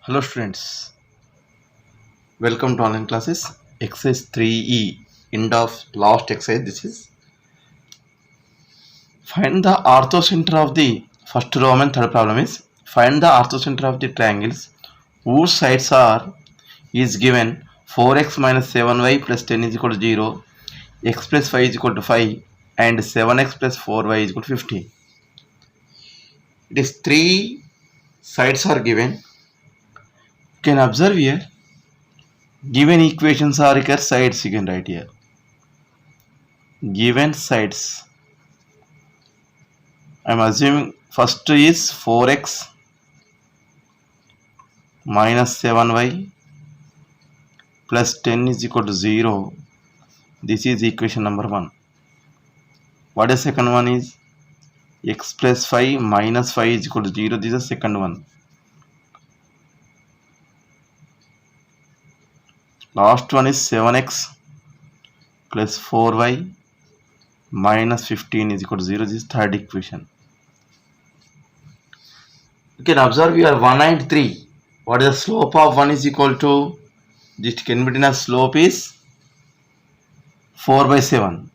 Hello students, welcome to online classes. Exercise 3E, end of last exercise. This is find the orthocenter of the first Roman. Third problem is find the orthocenter of the triangles whose sides are is given 4x minus 7y plus 10 is equal to 0, x plus 5 is equal to 5 and 7x plus 4y is equal to 15. It is three sides are given. You can observe here. Given equations are required sides you can write here. Given sides, I am assuming first is 4x minus 7y plus 10 is equal to 0. This is equation number 1. What is second one is x plus 5 minus 5 is equal to 0. This is the second one. Last one is 7x plus 4y minus 15 is equal to 0. This is third equation. You can observe here 1 and 3. What is the slope of 1 is equal to, this can be written as slope is 4 by 7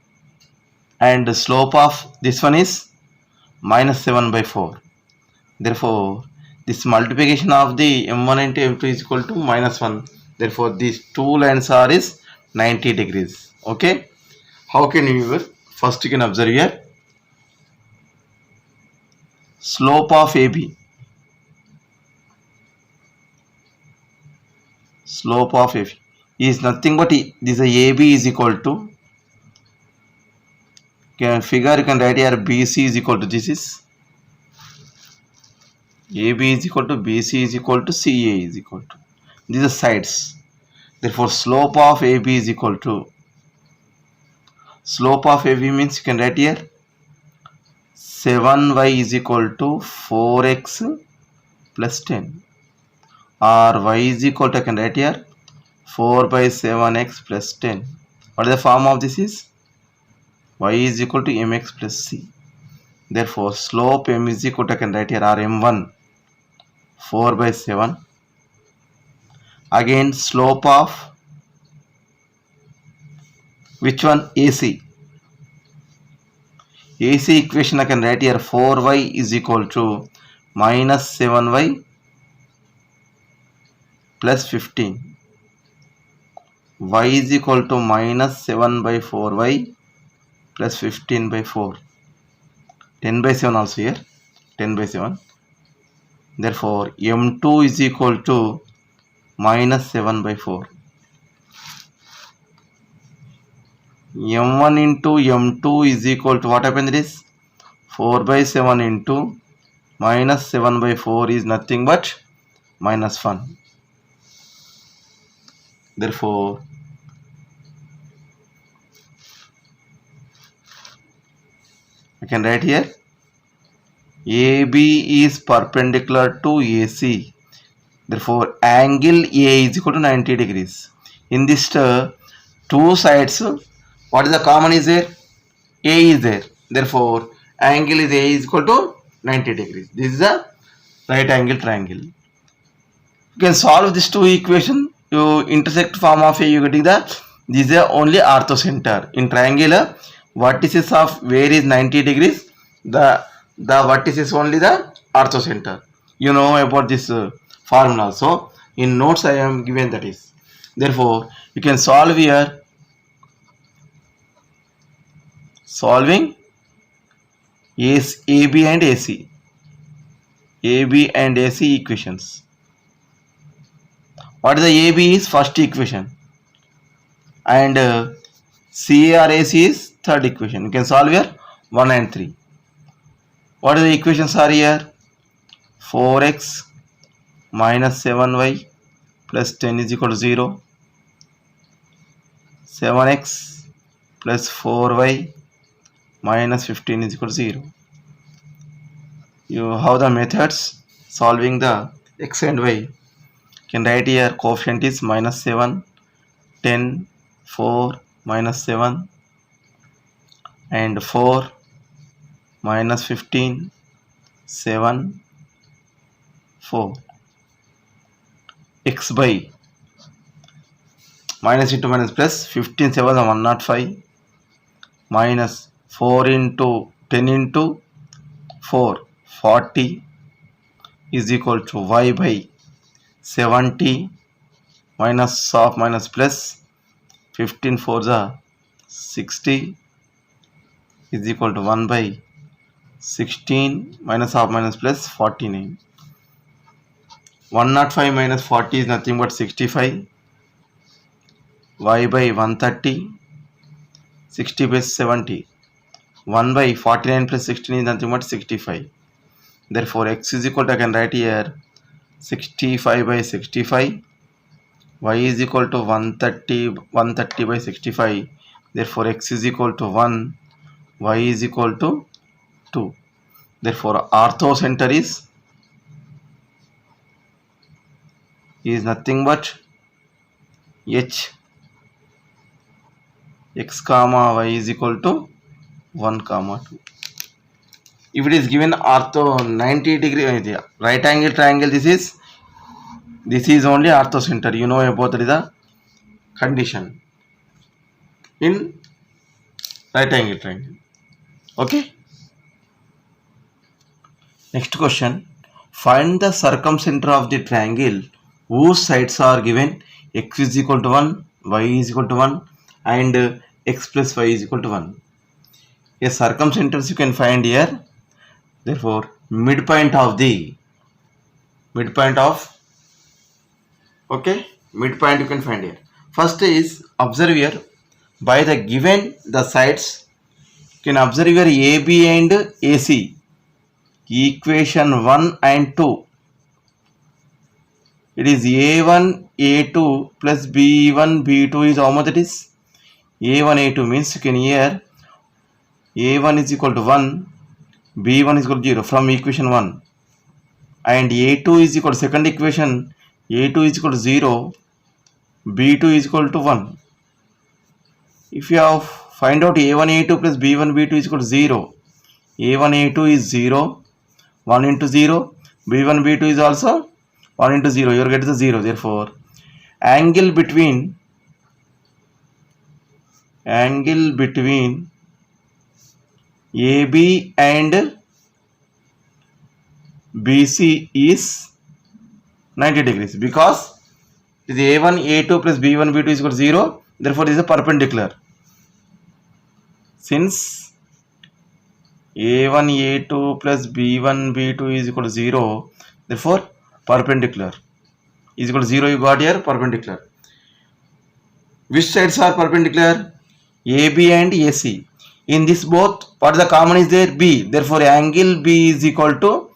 and the slope of this one is minus 7 by 4. Therefore, this multiplication of the m1 into m2 is equal to minus 1. Therefore, these two lines are is 90 degrees. Okay. How can you first you can observe here slope of AB. Slope of AB is nothing but this AB is equal to, figure you can write here BC is equal to, this is AB is equal to BC is equal to CA is equal to, these are sides. Therefore, slope of AB is equal to, slope of AB means you can write here 7y is equal to 4x plus 10 or y is equal to, I can write here 4 by 7x plus 10. What is the form of this is y is equal to mx plus c. Therefore, slope m is equal to, I can write here r m1 4 by 7. Again, slope of which one? AC. AC equation I can write here 4y is equal to minus 7y plus 15. Y is equal to minus 7 by 4y plus 15 by 4. 10 by 7 also here. 10 by 7. Therefore, m2 is equal to minus 7 by 4. m1 into m2 is equal to, what happened is 4 by 7 into minus 7 by 4 is nothing but minus 1. Therefore, I can write here AB is perpendicular to AC. Therefore, angle A is equal to 90 degrees. In this two sides, what is the common is there? A is there. Therefore, angle is A is equal to 90 degrees. This is a right angle triangle. You can solve these two equations. You intersect form of A, you getting the, this is only orthocenter. In triangle, vertices of where is 90 degrees, the vertice is only the orthocenter. You know about this formula also. In notes I am given that is. Therefore, you can solve here. Solving is AB and AC. AB and AC equations. What is the AB is first equation and CA or AC is third equation. You can solve here 1 and 3. What are the equations are here? 4x minus 7y plus 10 is equal to 0. 7x plus 4y minus 15 is equal to 0. You have the methods solving the x and y. You can write here coefficient is minus 7, 10, 4, minus 7 and 4, minus 15, 7, 4. x by minus into minus plus 15 7 105 minus 4 into 10 into 4 40 is equal to y by 70 minus of minus plus 15 4 the 60 is equal to 1 by 16 minus of minus plus 49. 105 minus 40 is nothing but 65. Y by 130, 60 by 70. 1 by 49 plus 16 is nothing but 65. Therefore x is equal to, I can write here 65 by 65. Y is equal to 130 by 65. Therefore x is equal to 1. Y is equal to 2. Therefore ortho center is nothing but h x comma y is equal to 1 comma 2. If it is given ortho 90 degree right angle triangle, this is only ortho center. You know about the condition in right angle triangle. Okay. Next question. Find the circumcenter of the triangle whose sides are given x is equal to 1, y is equal to 1 and x plus y is equal to 1. A circumcenters you can find here. Therefore midpoint of midpoint you can find here. First is observe here, by the given the sides you can observe here AB and AC, equation 1 and 2. It is A1 A2 plus B1 B2 is how much it is? A1 A2 means you can here A1 is equal to 1, B1 is equal to 0 from equation 1 and A2 is equal to second equation, A2 is equal to 0, B2 is equal to 1. If you have find out A1 A2 plus B1 B2 is equal to 0, A1 A2 is 0, 1 into 0, B1 B2 is also 1 into 0, you will get the 0. Therefore angle between AB and BC is 90 degrees because it is A1 A2 plus B1 B2 is equal to 0. Therefore this is a perpendicular. Since A1 A2 plus B1 B2 is equal to 0, therefore perpendicular is equal to 0. You got here perpendicular. Which sides are perpendicular? AB and AC. In this both, what the common is there? B. Therefore angle B is equal to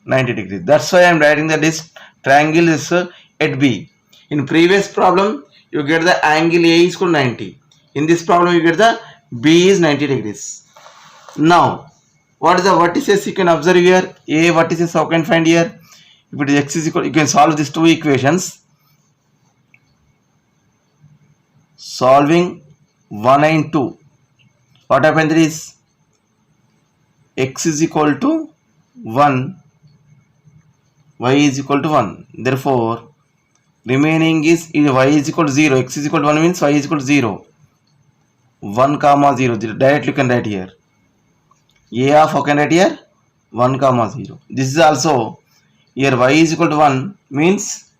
90 degrees. That's why I am writing that this triangle is at B. In previous problem you get the angle A is equal to 90. In this problem you get the B is 90 degrees. Now what is the vertices you can observe here? A vertices how can find here? If it is x is equal, you can solve these two equations. Solving 1 and 2. What happens is x is equal to 1, y is equal to 1. Therefore remaining is y is equal to 0, x is equal to 1 means y is equal to 0. 1 comma 0. Directly you can write here. A of how can write here? 1 comma 0. This is also here y is equal to 1 means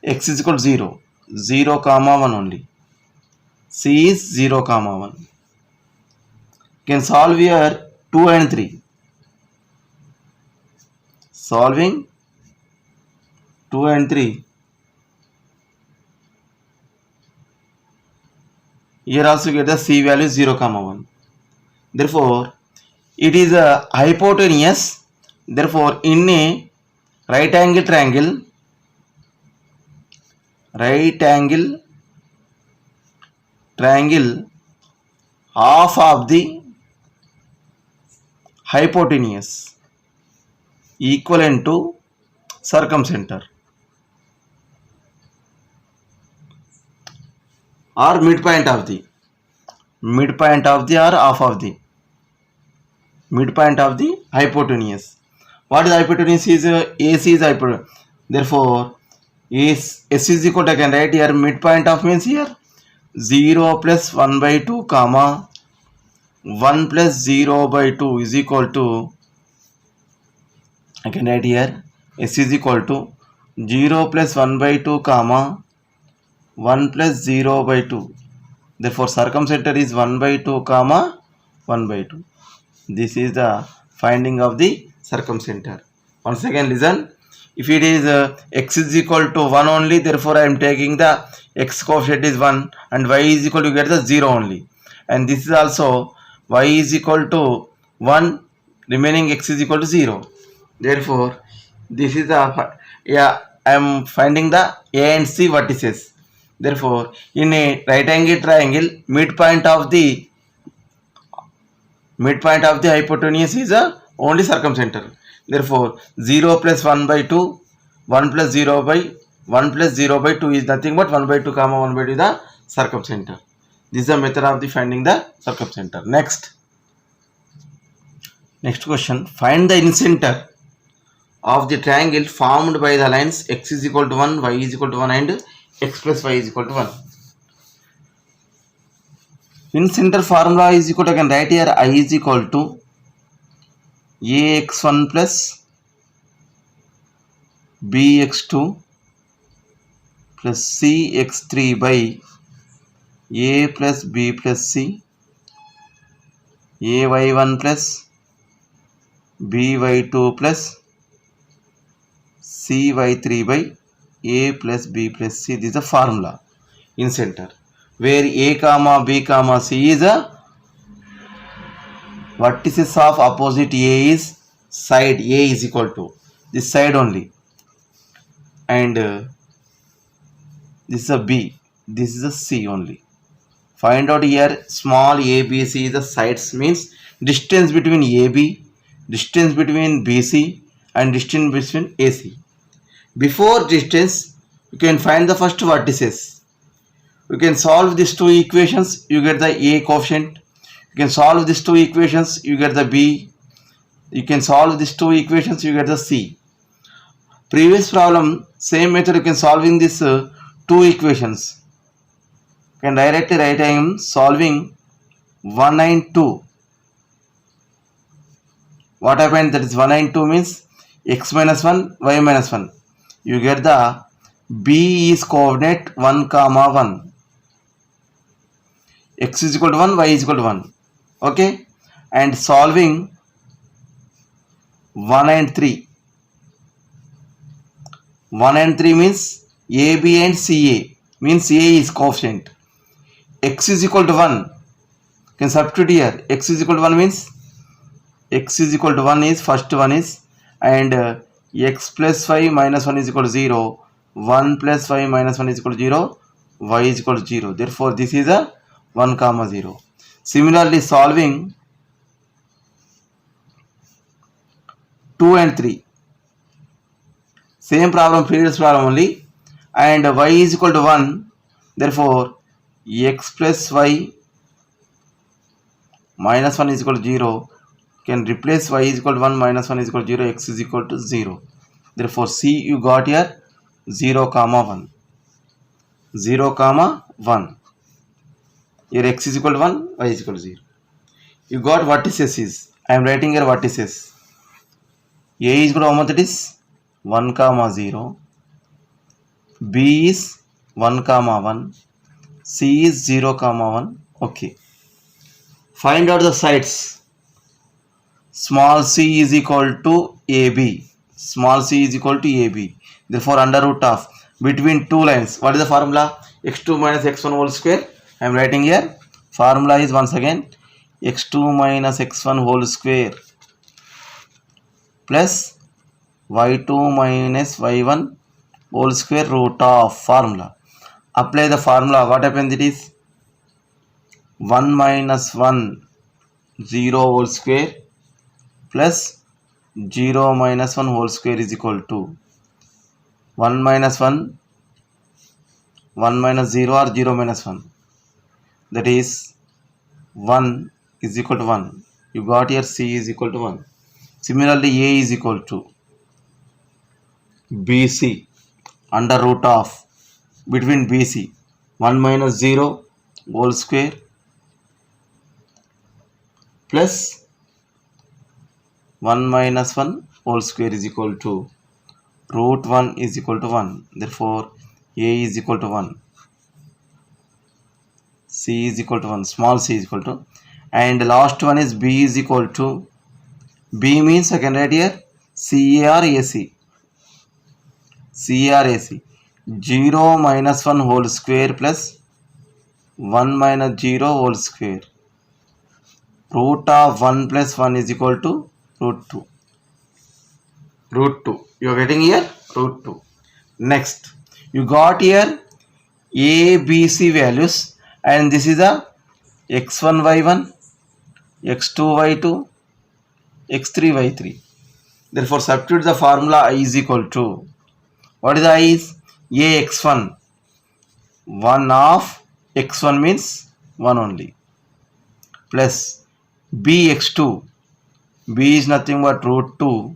x is equal to 0. 0 comma 1 only. C is 0 comma 1. You can solve here 2 and 3. Solving 2 and 3. Here also get the C value 0 comma 1. Therefore it is a hypotenuse. Therefore in a right angle triangle half of the hypotenuse equivalent to circumcenter or midpoint of the or half of the midpoint of the hypotenuse. What is hypotenuse? Is AC is hypotenuse. Therefore S is equal to, I can write here midpoint of means here 0 plus 1 by 2 comma 1 plus 0 by 2 is equal to, I can write here S is equal to 0 plus 1 by 2 comma 1 plus 0 by 2. Therefore circumcenter is 1 by 2 comma 1 by 2. This is the finding of the circumcenter. Once again listen, if it is x is equal to 1 only, therefore I am taking the x coefficient is 1 and y is equal to get the 0 only, and this is also y is equal to 1, remaining x is equal to 0. Therefore this is the, I am finding the A and C vertices. Therefore in a right angle triangle, midpoint of the hypotenuse is only circumcenter. Therefore 0 plus 1 by 2, 1 plus 0 by 1 plus 0 by 2 is nothing but 1 by 2 comma 1 by 2 is the circumcenter. This is the method of the finding the circumcenter. Next question, find the incenter of the triangle formed by the lines x is equal to 1, y is equal to 1 and x plus y is equal to 1. Incenter formula is equal to, I can write here I is equal to ax1 plus bx2 plus cx3 by a plus b plus c, ay1 plus by2 plus cy3 by a plus b plus c. This is the formula in center, where a comma b comma c is a vertices of opposite A is side A is equal to this side only, and this is a B, this is a C only. Find out here small ABC is the sides, means distance between AB, distance between BC and distance between AC. Before distance you can find the first vertices. You can solve these two equations, you get the A coefficient. You can solve these two equations, you get the B. You can solve these two equations, you get the C. Previous problem, same method you can solve in these two equations. You can directly write I am solving 1 and 2. What happened? That is 1 and 2 means x minus 1, y minus 1. You get the B is coordinate 1 comma 1. X is equal to 1, y is equal to 1. Okay, and solving 1 and 3. 1 and 3 means AB and CA, means A is coefficient. X is equal to 1. Can substitute here. X is equal to 1 means x is equal to 1 is first one is, and x plus y minus 1 is equal to 0. 1 plus y minus 1 is equal to 0. Y is equal to 0. Therefore this is a 1 comma 0. Similarly solving 2 and 3. Same problem, previous problem only, and y is equal to 1. Therefore x plus y minus 1 is equal to 0. Can replace y is equal to 1 minus 1 is equal to 0, x is equal to 0. Therefore C you got here 0 comma 1. 0 comma 1. Here x is equal to 1, y is equal to 0. You got vertices is, I am writing here vertices. A is equal to how much? That is 1 comma 0. B is 1 comma 1. C is 0 comma 1. Okay. Find out the sides. Small c is equal to AB. Small c is equal to AB. Therefore under root of between two lines. What is the formula? x2 minus x1 whole square. I am writing here. Formula is once again x2 minus x1 whole square plus y2 minus y1 whole square root of formula. Apply the formula. What happens? It is 1 minus 1 0 whole square plus 0 minus 1 whole square is equal to 1 minus 1 minus 0 or 0 minus 1. That is 1 is equal to 1. You got here C is equal to 1. Similarly A is equal to BC. under root of between BC 1 minus 0 whole square plus 1 minus 1 whole square is equal to root 1 is equal to 1. Therefore a is equal to 1, c is equal to 1, small c is equal to, and the last one is b is equal to, b means I can write here CA or AC. CA or AC. 0 minus 1 whole square plus 1 minus 0 whole square. Root of 1 plus 1 is equal to root 2. Root 2. You are getting here? Root 2. Next, you got here A, B, C values, and this is a x1, y1, x2, y2, x3, y3. Therefore, substitute the formula I is equal to, what is I is? A x1. 1 of x1 means 1 only. Plus B x2. B is nothing but root 2.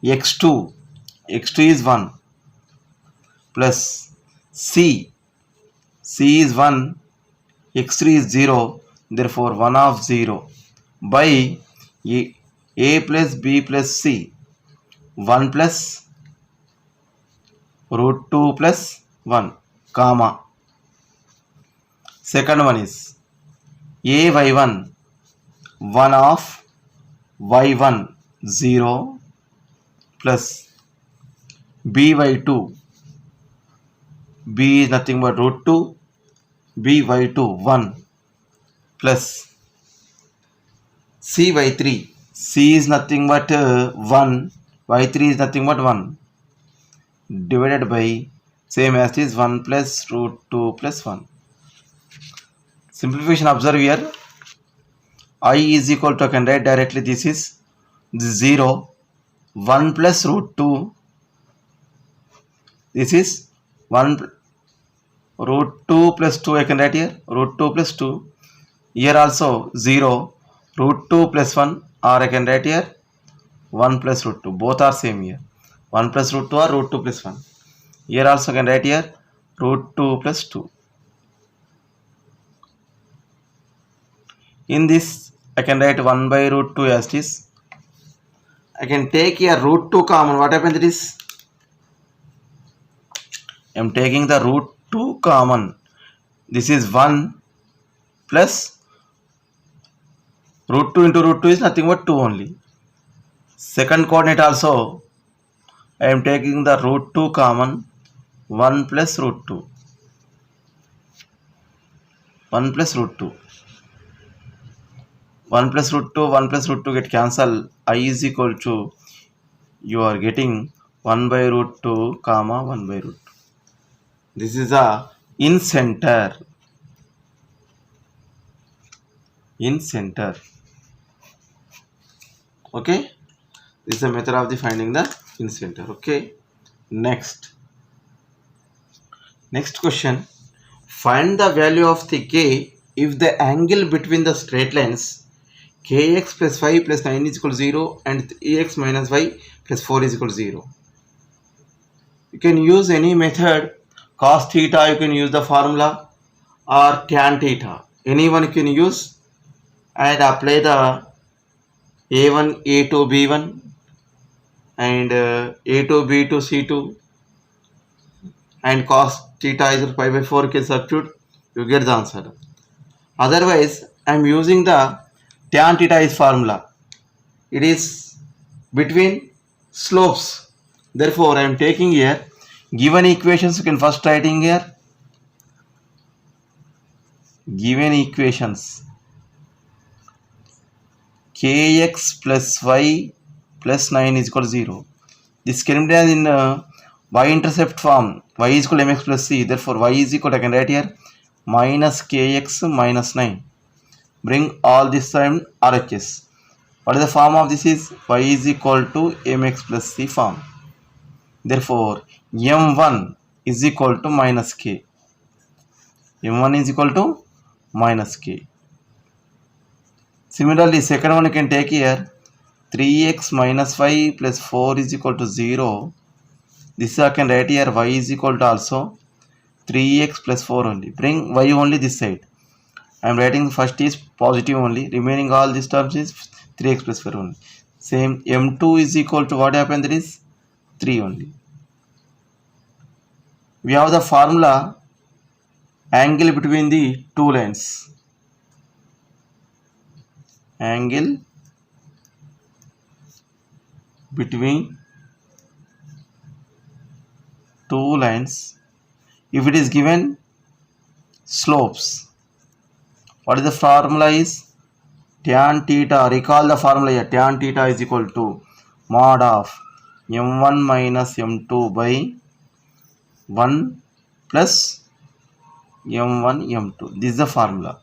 x2. x2 is 1. Plus C. C is 1. x3 is 0. Therefore 1 of 0 by A plus B plus C. 1 plus root 2 plus 1 comma. Second one is A y1. 1 of y1 0 plus B y2. B is nothing but root 2. B y2 1 plus C y3. C is nothing but 1. Y3 is nothing but 1 divided by same as is 1 plus root 2 plus 1. Simplification, observe here. I is equal to, I can write directly, this is 0. 1 plus root 2. This is 1 root 2 plus 2, I can write here. Root 2 plus 2. Here also 0. Root 2 plus 1, or I can write here 1 plus root 2. Both are same here. 1 plus root 2 or root 2 plus 1. Here also I can write here root 2 plus 2. In this I can write 1 by root 2 as it is. I can take here root 2 common. What happens is, I am taking the root 2 common. This is 1 plus root 2 into root 2 is nothing but 2 only. Second coordinate also I am taking the root 2 common. 1 plus root 2. 1 plus root 2. 1 plus root 2, 1 plus root 2 get cancelled. I is equal to, you are getting 1 by root 2 comma 1 by root 2. This is a in center. In center. Okay. This is a method of the finding the in center. Okay. Next question. Find the value of the k if the angle between the straight lines kx plus 5 plus 9 is equal to 0 and ax minus y plus 4 is equal to 0. You can use any method. Cos theta, you can use the formula, or tan theta. Anyone you can use and apply the a1, a2, b1 and a2, b2, c2, and cos theta is pi by 4, you can substitute, you get the answer. Otherwise, I am using the tan theta is formula. It is between slopes. Therefore, I am taking here given equations. You can first writing here given equations. Kx plus y plus 9 is equal to 0. This can be done in y-intercept form. Y is equal to mx plus c. Therefore, y is equal to, I can write here, minus kx minus 9. Bring all this time RHS. What is the form of this is? Y is equal to mx plus c form. Therefore, m1 is equal to minus k. m1 is equal to minus k. Similarly, second one you can take here 3x minus 5 plus 4 is equal to 0. This I can write here y is equal to also 3x plus 4 only. Bring y only this side. I am writing first is positive only. Remaining all these terms is 3x plus 4 only. Same m2 is equal to what happened? There is 3 only. We have the formula angle between the two lines. Angle between two lines. If it is given slopes, what is the formula is? Tan theta. Recall the formula here. Tan theta is equal to mod of m1 minus m2 by 1 plus m1 m2. This is the formula.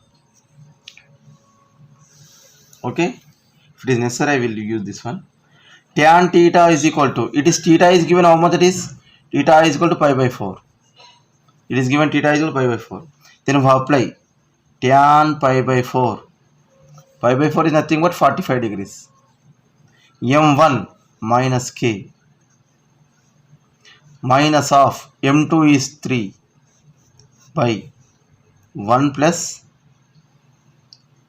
Okay. If it is necessary, I will use this one. Tan theta is equal to, it is theta is given how much it is? Theta is equal to pi by 4. It is given theta is equal to pi by 4. Then we apply tan pi by 4. Pi by 4 is nothing but 45 degrees. m1 minus k minus of m2 is 3 by 1 plus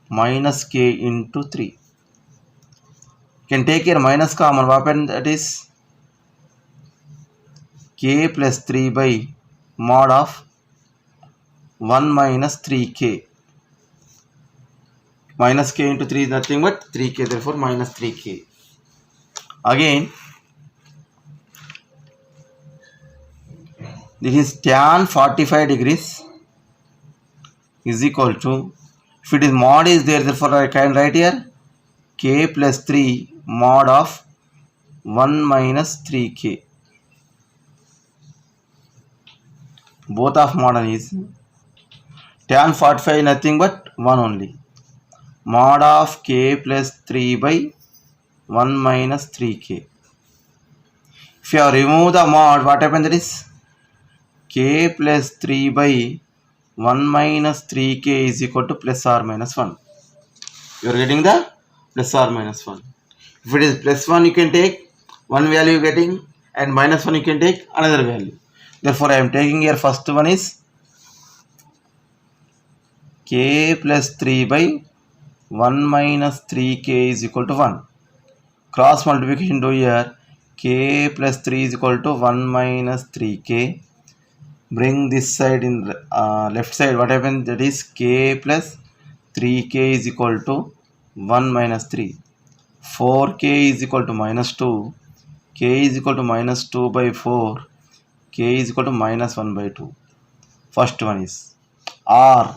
minus k into 3. Can take here minus common. What happened? That is k plus 3 by mod of 1 minus 3k. Minus k into 3 is nothing but 3k. Therefore minus 3k. Again, this is tan 45 degrees is equal to, if it is mod is there, therefore I can write here k plus 3 mod of 1 minus 3k. Both of mod is tan 45 nothing but 1 only. Mod of k plus 3 by 1 minus 3k. If you have removed the mod, what happens? That is k plus 3 by 1 minus 3k is equal to plus or minus 1. You are getting the plus or minus 1. If it is plus 1, you can take one value getting, and minus 1 you can take another value. Therefore, I am taking here first one is k plus 3 by 1 minus 3k is equal to 1. Cross multiplication do here, k plus 3 is equal to 1 minus 3k. Bring this side in left side. What happens? That is k plus 3k is equal to 1 minus 3. 4k is equal to minus 2. K is equal to minus 2 by 4. K is equal to minus 1 by 2. First one is, or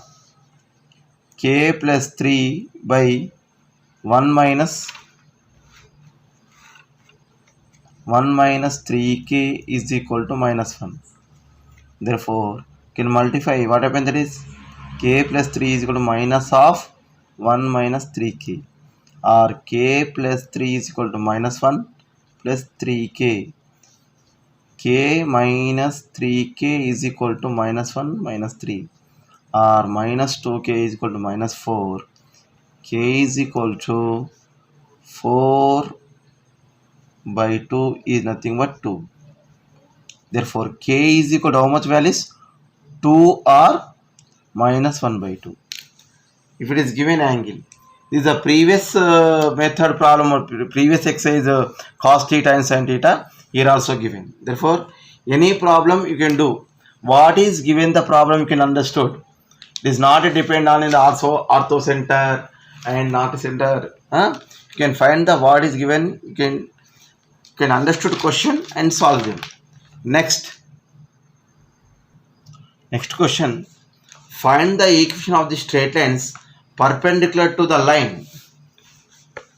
k plus 3 by 1 minus 3k is equal to minus 1. Therefore, can multiply. What happens? That is k plus 3 is equal to minus of 1 minus 3k, or k plus 3 is equal to minus 1 plus 3k. K minus 3k is equal to minus 1 minus 3, or minus 2k is equal to minus 4. K is equal to 4 by 2 is nothing but 2. Therefore, k is equal to how much values? 2 or minus 1 by 2. If it is given angle, this is a previous method problem or previous exercise cos theta and sin theta, here also given. Therefore, any problem you can do. What is given the problem you can understood. It is not depend on in the ortho center and not center. You can find the what is given. You can understood question and solve them. Next question. Find the equation of the straight lines perpendicular to the line,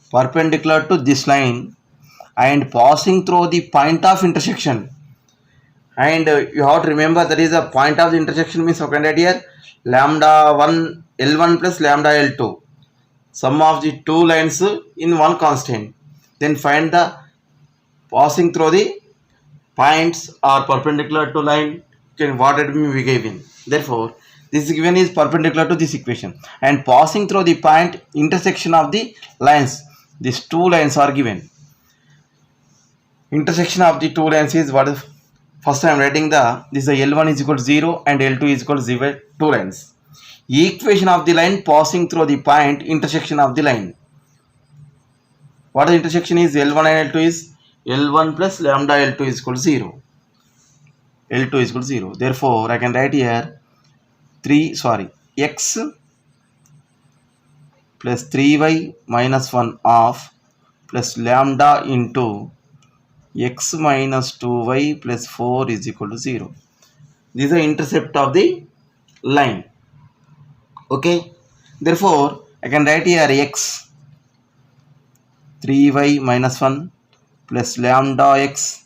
perpendicular to this line, and passing through the point of intersection. And you have to remember that is a point of the intersection means second here lambda 1 L1 plus lambda L2, sum of the two lines in one constant. Then find the passing through the points are perpendicular to line. Can what it be given? Therefore, this given is perpendicular to this equation, and passing through the point intersection of the lines. These two lines are given. Intersection of the two lines is what is First I am writing this is the L1 is equal to 0 and L2 is equal to 0, two lines. Equation of the line passing through the point intersection of the line. What the intersection is? L1 and L2 is L1 plus lambda L2 is equal to 0. L2 is equal to 0. Therefore, I can write here x plus 3y minus 1 half plus lambda into x minus 2y plus 4 is equal to 0. This is the intercept of the line. Okay. Therefore, I can write here x 3y minus 1 plus lambda x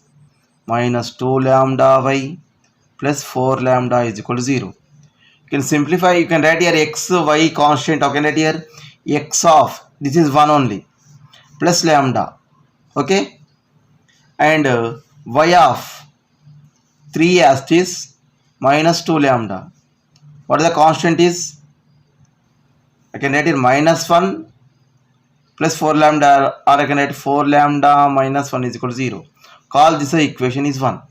minus 2 lambda y plus 4 lambda is equal to 0. You can simplify, you can write here x, y constant, I can write here x of, this is 1 only, plus lambda, okay, and y of 3 as it is minus 2 lambda. What is the constant is? I can write here minus 1 plus 4 lambda, or I can write 4 lambda minus 1 is equal to 0. Call this equation is 1.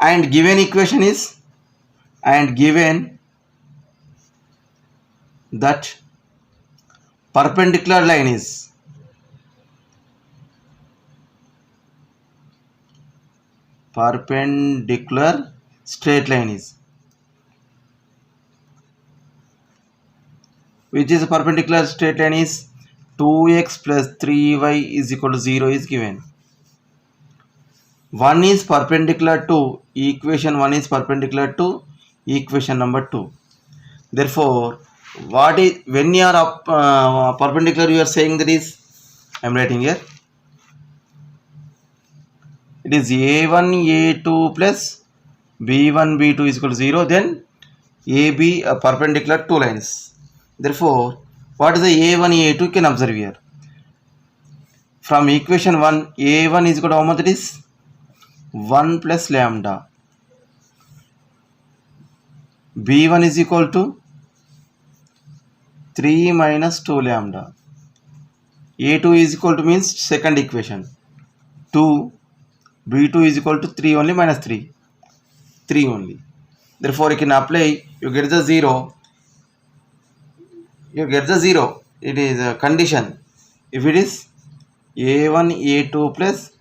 And given equation is, and given that perpendicular line is perpendicular straight line is, which is a perpendicular straight line is 2x plus 3y is equal to 0 is given. 1 is perpendicular to equation 1 is perpendicular to equation number 2. Therefore, what is, when you are up perpendicular, you are saying that is, I am writing here, it is a1 a2 plus b1 b2 is equal to 0, then ab perpendicular two lines. Therefore, what is the a1 a2? You can observe here. From equation 1, a1 is equal to how much it is? 1 plus lambda. b1 is equal to 3 minus 2 lambda. a2 is equal to means second equation 2, b2 is equal to 3 only minus 3 only. Therefore, you can apply, you get the 0. You get the 0. It is a condition. If it is a1 a2 plus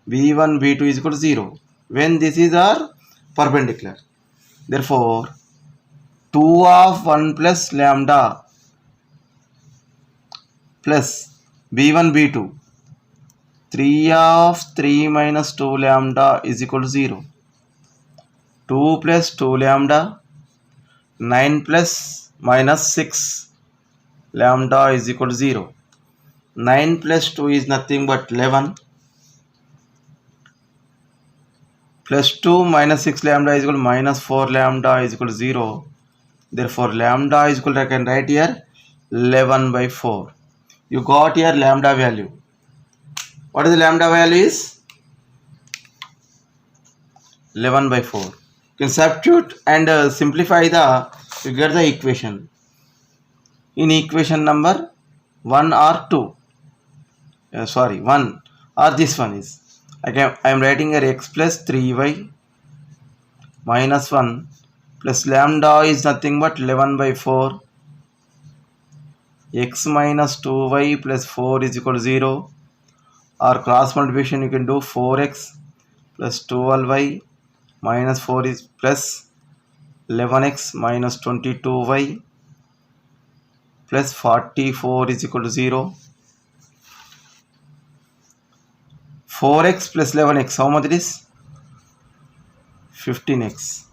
b1 b2 is equal to 0, when this is our perpendicular. Therefore, 2 of 1 plus lambda plus b1 b2, 3 of 3 minus 2 lambda is equal to 0. 2 plus 2 lambda, 9 plus minus 6 lambda is equal to 0. 9 plus 2 is nothing but 11. Plus 2 minus 6 lambda is equal to minus 4 lambda is equal to 0. Therefore, lambda is equal to, I can write here 11 by 4. You got here lambda value. What is the lambda value is? 11 by 4. You can substitute and simplify you get the equation. In equation number 1 or 2. 1 or this one is. I am writing here x plus 3y minus 1 plus lambda is nothing but 11 by 4. X minus 2y plus 4 is equal to 0. Or cross multiplication, you can do 4x plus 12y minus 4 is plus 11x minus 22y plus 44 is equal to 0. 4x plus 11x, how much it is? 15x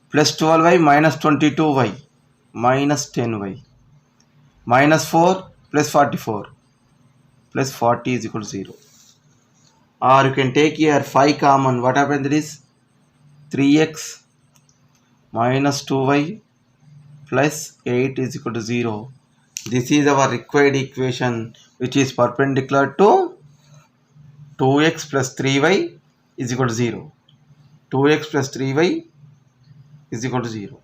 plus 12y minus 22y minus 10y minus 4 plus 44 plus 40 is equal to 0. Or you can take here 5 common. What happens is 3x minus 2y plus 8 is equal to 0. This is our required equation, which is perpendicular to 2x plus 3y is equal to 0. 2x plus 3y is equal to 0.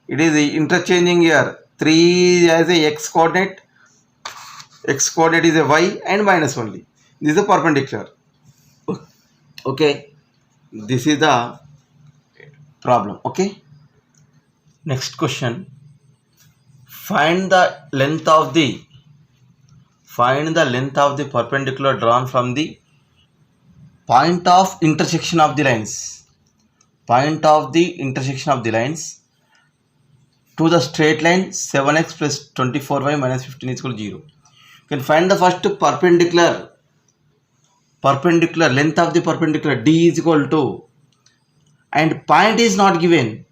It is interchanging here. 3 as a x coordinate is a y and minus only. This is a perpendicular. Okay, this is the problem. Okay, next question. Find the length of the perpendicular drawn from the point of intersection of the lines. Point of the intersection of the lines to the straight line 7x plus 24y minus 15 is equal to 0. You can find the first perpendicular length of the perpendicular d is equal to, and point is not given.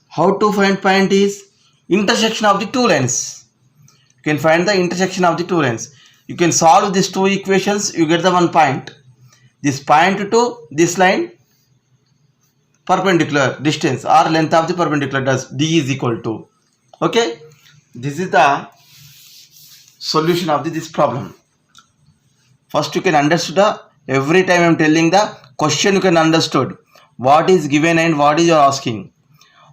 How to find point is intersection of the two lines. You can find the intersection of the two lines. You can solve these two equations, you get the one point. This point to this line perpendicular distance or length of the perpendicular does d is equal to. Okay, this is the solution of this problem. First you can understood every time I am telling the question, you can understood what is given and what is you are asking.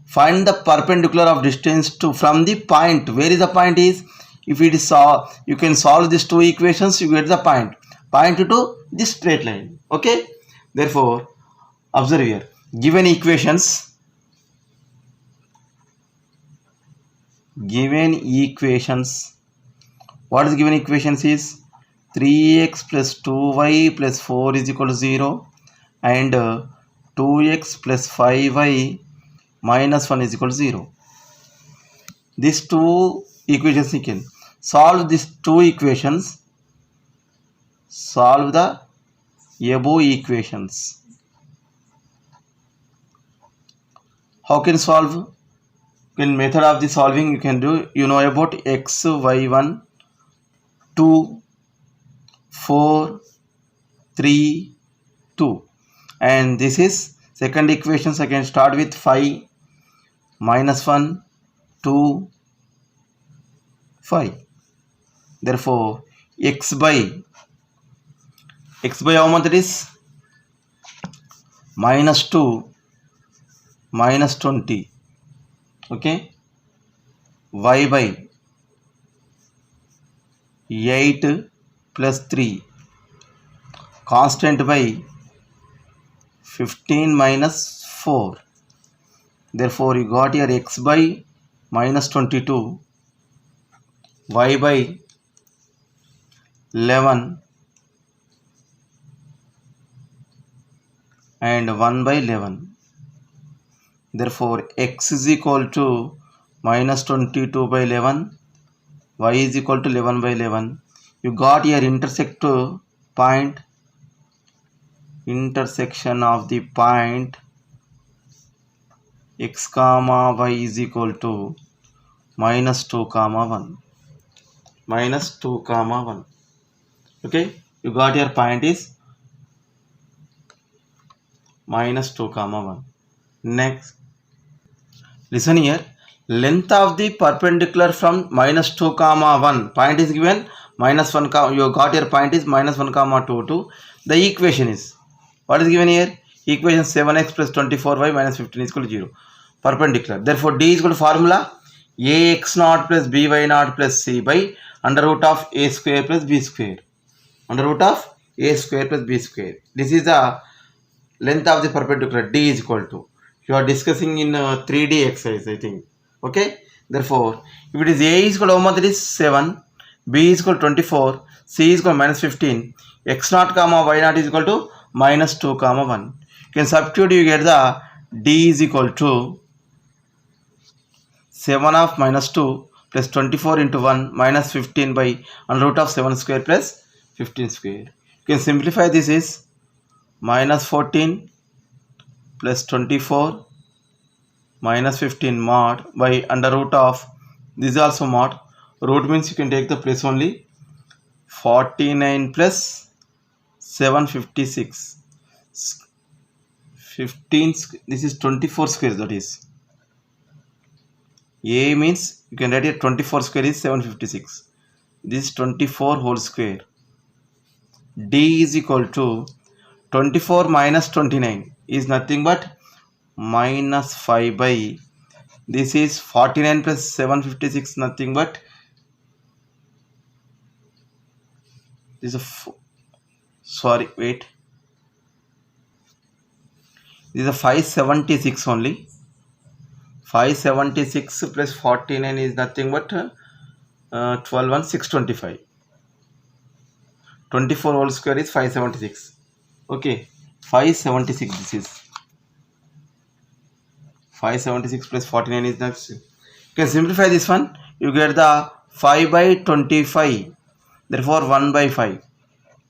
Find the perpendicular of distance to from the point. Where is the point is? If it is you can solve these two equations, you get the point to this straight line. Okay, therefore observe here, given equations what is given equations is 3x plus 2y plus 4 is equal to 0 and 2x plus 5y minus 1 is equal to 0. These two equations, you can solve these two equations, solve the above equations. How can solve? In method of the solving you can do, you know about x, y1, 2, 4, 3, 2, and this is second equations. I can start with 5 minus 1, 2, 5. Therefore x by how much it is? Minus 2 minus 20. Okay, y by 8 plus 3, constant by 15 minus 4. Therefore you got here x by minus 22, y by 11 and 1 by 11. Therefore x is equal to minus 22 by 11, y is equal to 11 by 11. You got here intersection of the point x comma y is equal to minus 2 comma 1. Okay, you got your point is minus 2 comma 1. Next, listen here, length of the perpendicular from minus 2 comma 1, point is given minus 1 comma, you got your point is minus 1 comma 2 to the equation is, what is given here? Equation 7x plus 24y minus 15 is equal to 0. Perpendicular. Therefore d is equal to formula ax naught plus by naught plus c by under root of a square plus b square. Under root of a square plus b square. This is the length of the perpendicular. D is equal to. You are discussing in 3D exercise, I think. Okay. Therefore, if it is a is equal to how much, it is 7, b is equal to 24, c is equal to minus 15, x naught comma y naught is equal to minus 2 comma 1. You can substitute, you get the d is equal to 7 of minus 2 plus 24 into 1 minus 15 by under root of 7 square plus 15 square. You can simplify this is minus 14 plus 24 minus 15 mod by under root of, this is also mod, root means you can take the place only, 49 plus 756, 15, this is 24 square, that is a means you can write it 24 square is 756, this is 24 whole square. D is equal to 24 minus 29 is nothing but minus 5 by, this is 49 plus 756 nothing but, this is sorry, wait, This is a 576 only. 576 plus 49 is nothing but 12 and 625. 24 whole square is 576. Okay, 576 this is. 576 plus 49 is next. You can simplify this one. You get the 5 by 25. Therefore 1 by 5.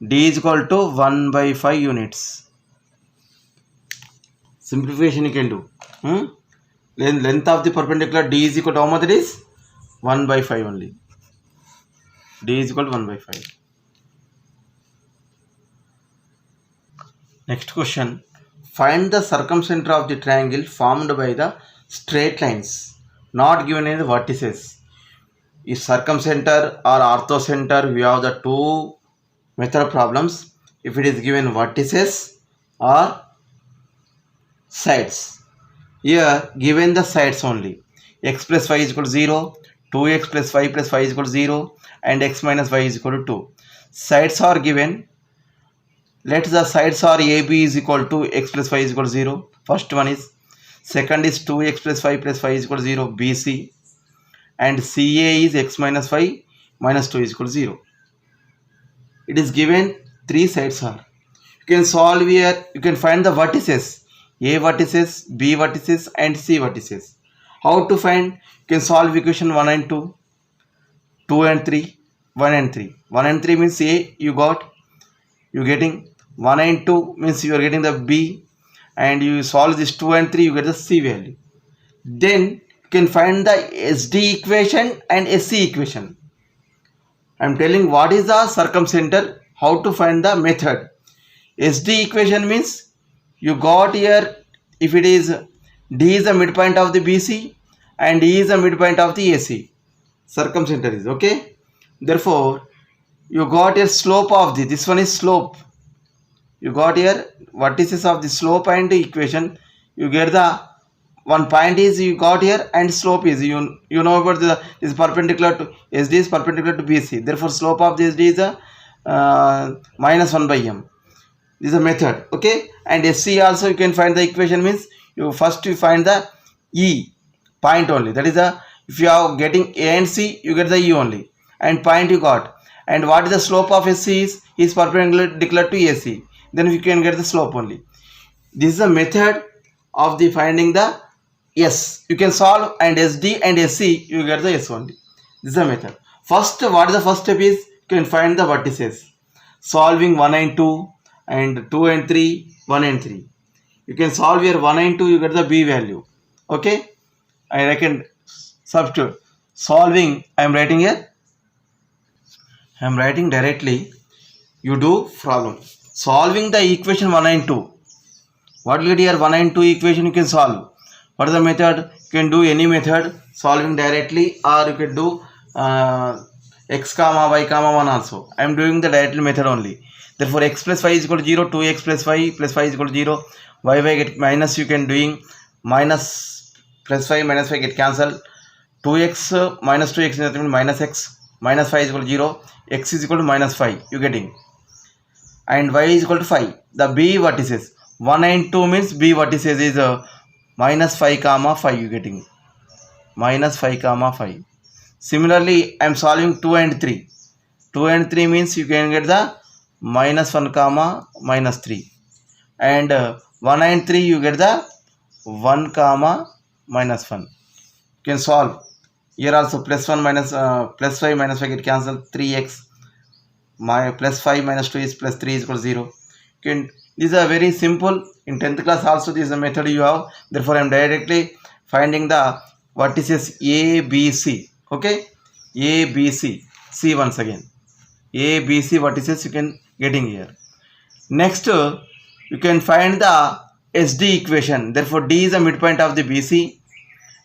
D is equal to 1 by 5 units. Simplification you can do. Length of the perpendicular D is equal to how much it is? 1 by 5 only. D is equal to 1 by 5. Next question. Find the circumcenter of the triangle formed by the straight lines not given in the vertices. Is circumcenter or orthocenter, we have the two method problems. If it is given vertices or sides. Here given the sides only. X plus y is equal to 0, 2x plus y plus y is equal to 0 and x minus y is equal to 2. Sides are given. Let the sides are AB is equal to x plus y is equal to 0. First one is. Second is 2x plus y plus y is equal to 0, BC. And CA is x minus y minus 2 is equal to 0. It is given three sides are. You can solve here. You can find the vertices. A vertices, B vertices and C vertices. How to find? You can solve equation 1 and 2. 2 and 3. 1 and 3. 1 and 3 means A you got. You getting 1 and 2 means you are getting the B. And you solve this 2 and 3 you get the C value. Then you can find the SD equation and SC equation. I am telling what is the circumcenter, how to find the method. SD equation means you got here, if it is D is the midpoint of the BC and E is the midpoint of the AC. Circumcenter is okay. Therefore, you got a slope of this one is slope. You got here vertices of the slope and the equation. You get the one point is you got here and slope is you know about the is perpendicular to SD is perpendicular to BC. Therefore, slope of the SD is a minus 1 by m. This is a method, okay. And SC also you can find the equation means you find the E point only. That is the if you are getting A and C you get the E only and point you got. And what is the slope of SC is perpendicular to AC. Then you can get the slope only. This is the method of the finding the S. You can solve and SD and SC you get the S only. This is the method. First, what is the first step is you can find the vertices. Solving 1 and 2 and 2 and 3, 1 and 3. You can solve here 1 and 2 you get the B value. Okay. And I can substitute. Solving I am writing here. I am writing directly. You do problem. Solving the equation 1 and 2. What will you get here? 1 and 2 equation you can solve. What is the method? You can do any method solving directly or you can do x comma y comma 1 also. I am doing the directly method only. Therefore, x plus y is equal to 0, 2x plus y is equal to 0. Y get minus you can doing minus plus y minus y get cancelled. 2x minus 2x is nothing minus x minus 5 is equal to 0. X is equal to minus 5 you getting. And y is equal to 5. The B vertices 1 and 2 means B vertices is minus 5 comma 5 you getting. Minus 5 comma 5. Similarly, I am solving 2 and 3. 2 and 3 means you can get the minus 1 comma minus 3. And 1 and 3 you get the 1 comma minus 1. You can solve. Here also plus 1 minus plus 5 minus 5 get cancelled. 3x. My plus 5 minus 2 is plus 3 is equal to 0. These are very simple. In 10th class also this is the method you have. Therefore, I am directly finding the vertices A, B, C. Okay. A, B, C. C once again. A, B, C vertices you can getting here. Next, you can find the SD equation. Therefore, D is the midpoint of the BC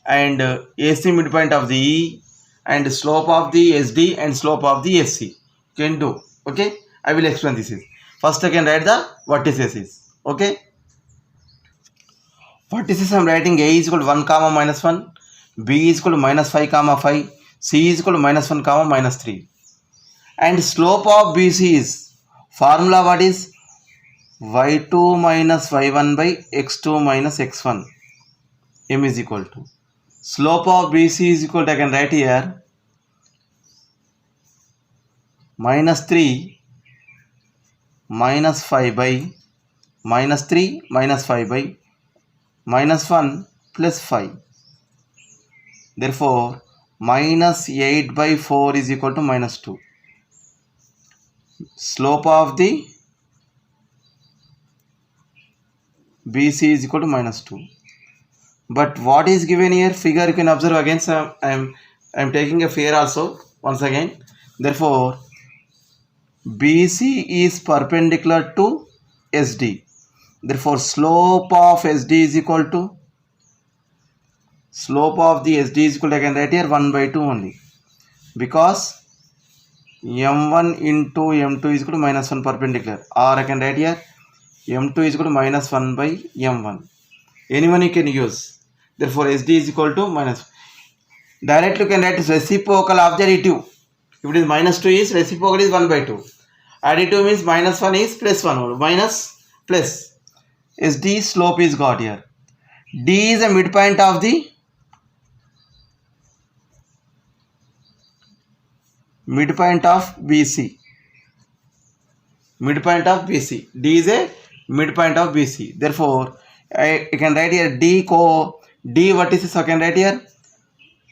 and AC midpoint of the E and slope of the SD and slope of the SC. You can do. Okay. I will explain this is. First I can write the vertices is. Okay. Vertices I am writing A is equal to 1 comma minus 1. B is equal to minus 5 comma 5. C is equal to minus 1 comma minus 3. And slope of BC is formula what is y2 minus y1 by x2 minus x1. M is equal to slope of BC is equal to, I can write here, minus 3 minus 5 by minus 3 minus 5 by minus 1 plus 5. Therefore, minus 8 by 4 is equal to minus 2. Slope of the BC is equal to minus 2. But what is given here? Figure you can observe again. So I am taking a figure also once again. Therefore, BC is perpendicular to SD. Therefore, slope of SD is equal to, slope of the SD is equal to, I can write here 1 by 2 only, because m1 into m2 is equal to minus 1 perpendicular, or I can write here m2 is equal to minus 1 by m1. Anyone you can use. Therefore, SD is equal to minus. Directly you can write reciprocal of the additive. If it is minus 2 is reciprocal is 1 by 2. Additive means minus 1 is plus 1, minus plus. SD slope is got here. D is a midpoint of the BC. Midpoint of BC. D is a midpoint of BC. Therefore, I can write here D vertices I can write here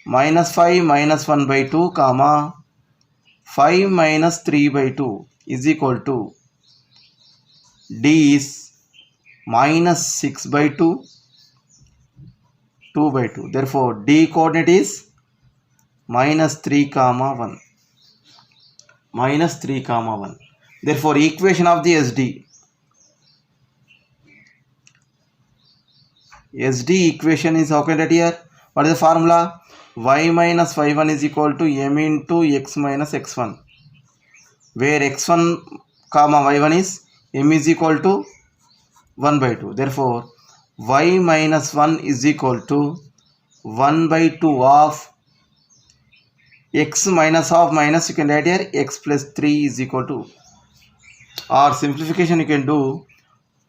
minus 5 minus 1 by 2 comma 5 minus 3 by 2 is equal to D is minus 6 by 2, 2 by 2. Therefore, D coordinate is minus 3 comma 1. Minus 3 comma 1. Therefore, equation of the SD equation is how can write here? What is the formula? Y minus y1 is equal to m into x minus x1, where x1 comma y1 is m is equal to 1 by 2. Therefore, y minus 1 is equal to 1 by 2 of x minus of minus, you can write here x plus 3 is equal to, or simplification you can do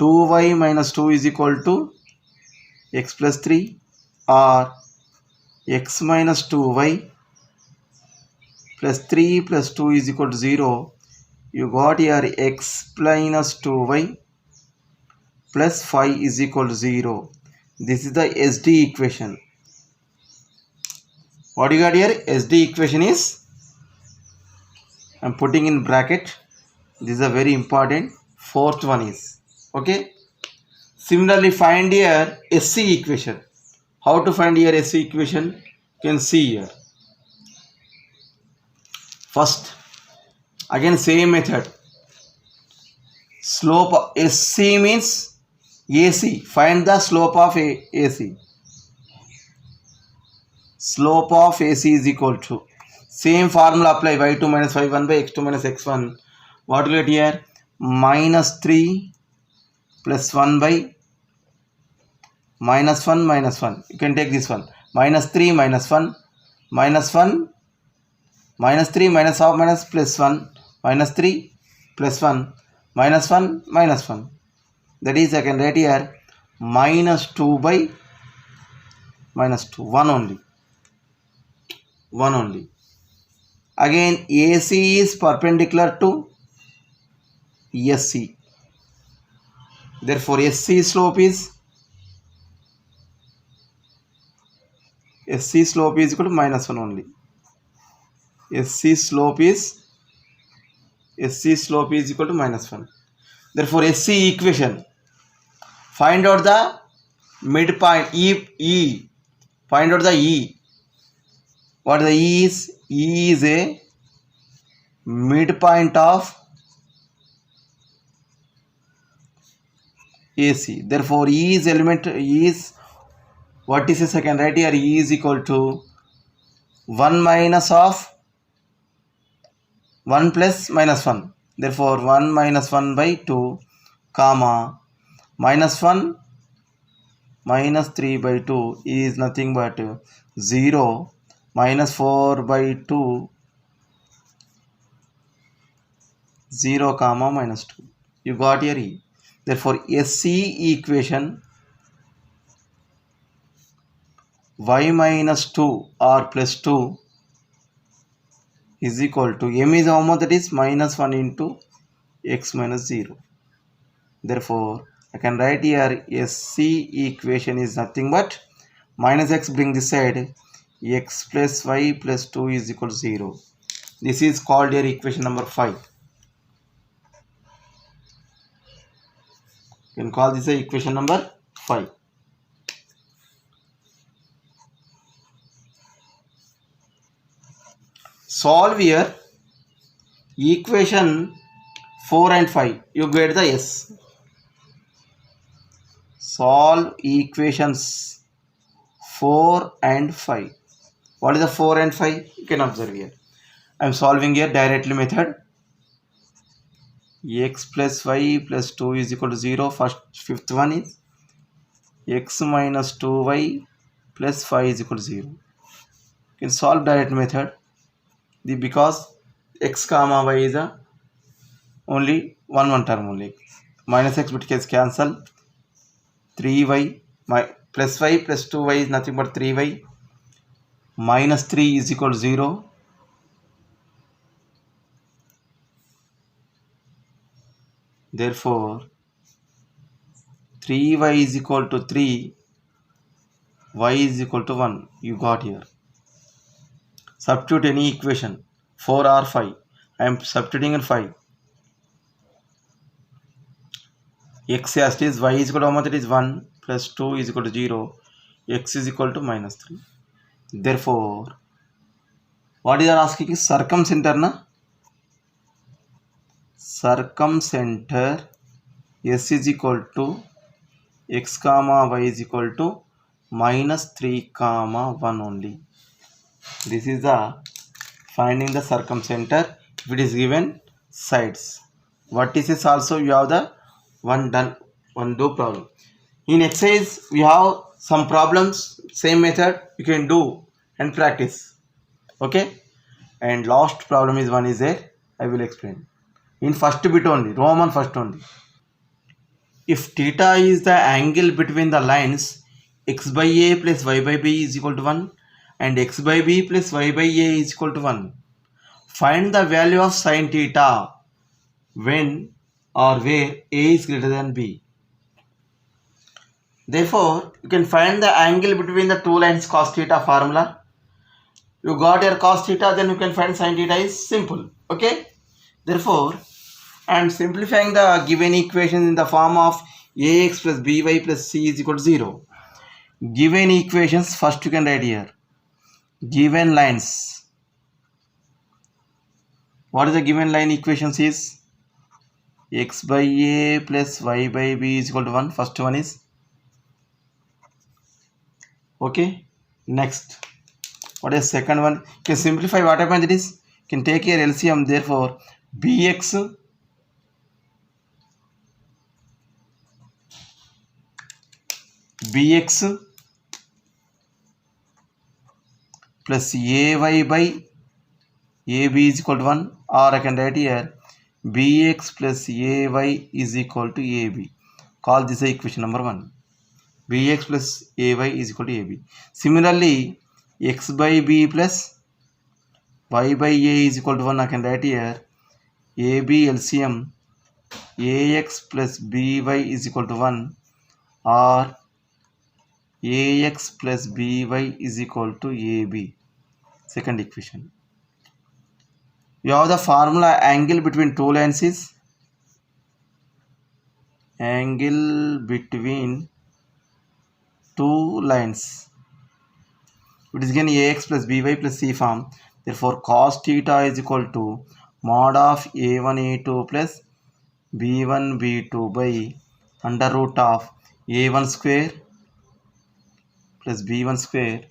2y minus 2 is equal to x plus 3, or x minus 2y plus 3 plus 2 is equal to 0. You got here x minus 2y plus 5 is equal to 0. This is the SD equation. What you got here? SD equation is, I am putting in bracket. This is a very important. Fourth one is, okay. Similarly, find here SC equation. How to find here SC equation? You can see here. First, again same method. Slope SC means AC. Find the slope of AC. Slope of AC is equal to, same formula apply, y2 minus y1 by x2 minus x1. What will get here? Minus 3 plus 1 by minus 1 minus 1. You can take this one. Minus 3 minus 1 minus 1 minus 3 minus half minus plus 1 minus 3 plus 1 minus 1 minus 1. That is, I can write here minus 2 by minus 2. 1 only. 1 only. Again, AC is perpendicular to SC. Therefore, SC slope is equal to minus 1 only. SC slope is equal to minus 1. Therefore, SC equation. Find out the midpoint E. Find out the E. What the E is? E is a midpoint of AC. Therefore, E is vertices I can write here. E is equal to 1 minus of 1 plus minus 1. Therefore, 1 minus 1 by 2 comma minus 1 minus 3 by 2 is nothing but 0 minus 4 by 2 0 comma minus 2. You got here E. Therefore, SC equation y minus 2 or plus 2 is equal to m is how much, that is minus 1 into x minus 0. Therefore, I can write here SC equation is nothing but minus x, bring this side, x plus y plus 2 is equal to 0. This is called here equation number 5. You can call this a equation number 5. Solve here equation 4 and 5. You get the S. Solve equations 4 and 5. What is the 4 and 5? You can observe here. I am solving here directly method. X plus y plus 2 is equal to 0. Fifth one is x minus 2y plus 5 is equal to 0. You can solve direct method. Because x comma y is a only one term only. Minus x bit case cancel. 3y plus y plus 2y is nothing but 3y. Minus 3 is equal to 0. Therefore, 3y is equal to 3, y is equal to 1. You got here. Substitute any equation, 4 or 5. I am substituting in 5. X as it is, y is equal to how much? It is 1 plus 2 is equal to 0. X is equal to minus 3. Therefore, what is asking is circumcenter, na? Circumcenter S is equal to x comma y is equal to minus 3 comma 1 only. This is the finding the circumcenter if it is given sides. Vertices also you have the one do problem. In exercise we have some problems, same method you can do and practice. Okay, and last problem is one is there, I will explain in first bit only, Roman first only. If theta is the angle between the lines x by a plus y by b is equal to 1 and x by b plus y by a is equal to 1, find the value of sin theta when or where a is greater than b. Therefore, you can find the angle between the two lines cos theta formula. You got your cos theta, then you can find sin theta is simple. Okay. Therefore, I am simplifying the given equation in the form of ax plus by plus c is equal to 0. Given equations first you can write here. Given lines. What is the given line equations is? X by a plus y by b is equal to 1. First one is. Okay. Next. What is second one? You can simplify what happens, it is. You can take here LCM. Therefore, bx plus ay by ab is equal to 1, or I can write here bx plus ay is equal to ab. Call this equation number 1. bx plus ay is equal to ab. Similarly, x by b plus y by a is equal to 1. I can write here ab LCM ax plus by is equal to 1, or ax plus by is equal to ab. Second equation. You have the formula angle between two lines is angle between two lines. It is again ax plus by plus c form. Therefore, cos theta is equal to mod of a1 a2 plus b1 b2 by under root of a1 square plus b1 square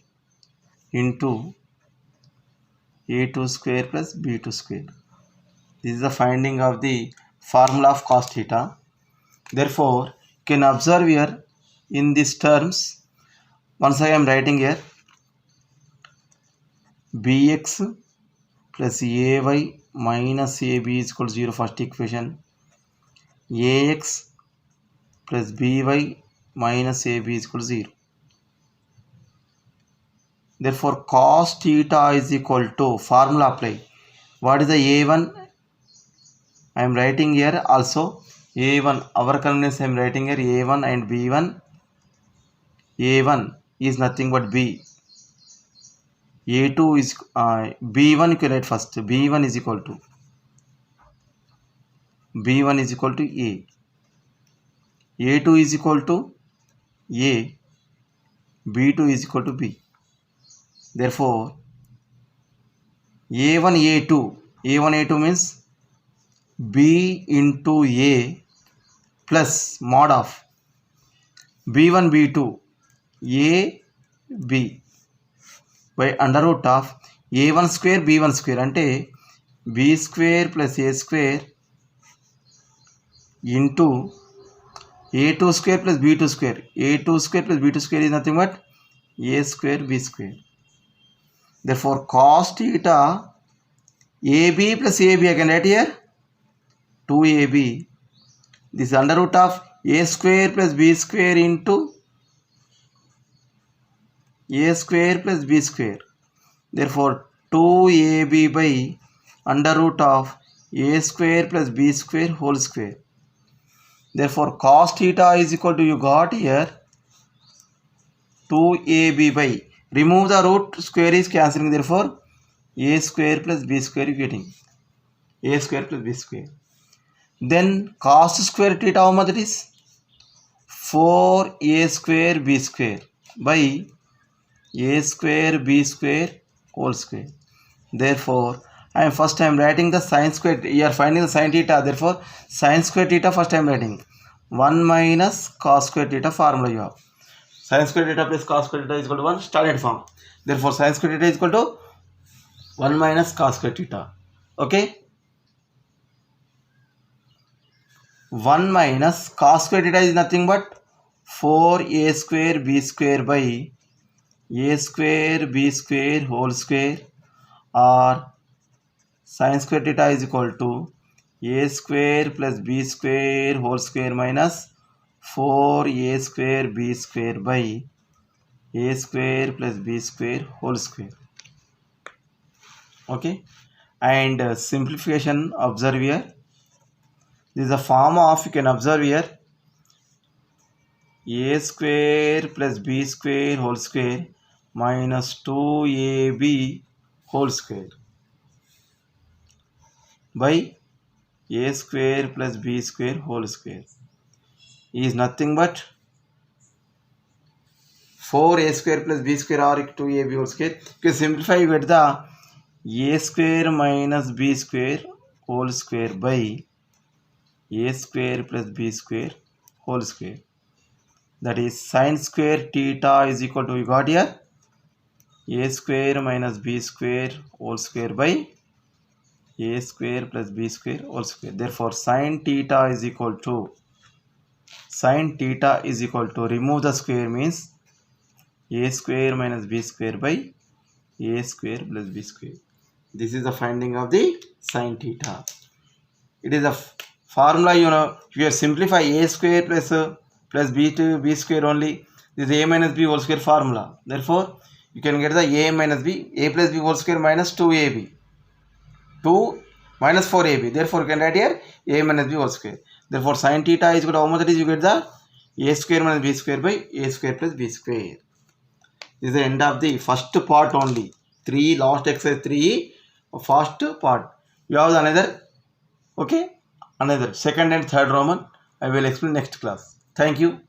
into a2 square plus b2 square. This is the finding of the formula of cos theta. Therefore, you can observe here in these terms, once I am writing here bx plus ay minus ab is equal to 0, first equation, ax plus by minus ab is equal to 0. Therefore cos theta is equal to, formula apply. What is the a1? I am writing here also a1, our convenience I am writing here a1 and b1. a1 is nothing but b, a2 is b1 you can write first. b1 is equal to a, a2 is equal to a, b2 is equal to b. Therefore a1 a2 means b into a plus mod of b1 b2 a b by under root of a1 square b1 square ante b square plus a square into a2 square plus b2 square. a2 square plus b2 square is nothing but a square b square. Therefore cos theta ab plus ab I can write here 2ab. This is under root of a square plus b square into a square plus b square. Therefore 2ab by under root of a square plus b square whole square. Therefore cos theta is equal to, you got here 2ab by, remove the root, square is cancelling, therefore a square plus b square you getting a square plus b square. Then cos square theta how much it is? 4a square b square by a square b square whole square. Therefore I am writing the sin square. You are finding the sin theta, therefore sin square theta first I am writing 1 minus cos square theta formula you have. Sin square theta plus cos square theta is equal to 1 standard form. Therefore sin square theta is equal to 1 minus cos square theta. Okay, 1 minus cos square theta is nothing but 4a square b square by a square b square whole square, or sin square theta is equal to a square plus b square whole square minus 4a square b square by a square plus b square whole square. Okay, and simplification, observe here. This is a form of, you can observe here, a square plus b square whole square minus 2ab whole square by a square plus b square whole square is nothing but 4a square plus b square or 2ab whole square. You can simplify, you get the a square minus b square whole square by a square plus b square whole square. That is sin square theta is equal to, you got here, a square minus b square whole square by a square plus b square whole square. Therefore sin theta is equal to, remove the square means a square minus b square by a square plus b square. This is the finding of the sin theta. It is a formula, you know, if you simplify a square plus b square only, this is a minus b whole square formula. Therefore you can get the a minus b, a plus b whole square minus 2ab, 2 minus 4ab. Therefore you can write here a minus b whole square. Therefore sin theta is equal to, how much it is? You get the a square minus b square by a square plus b square. This is the end of the first part only. 3, last exercise 3, first part. You have another, okay, another second and third Roman. I will explain next class. Thank you.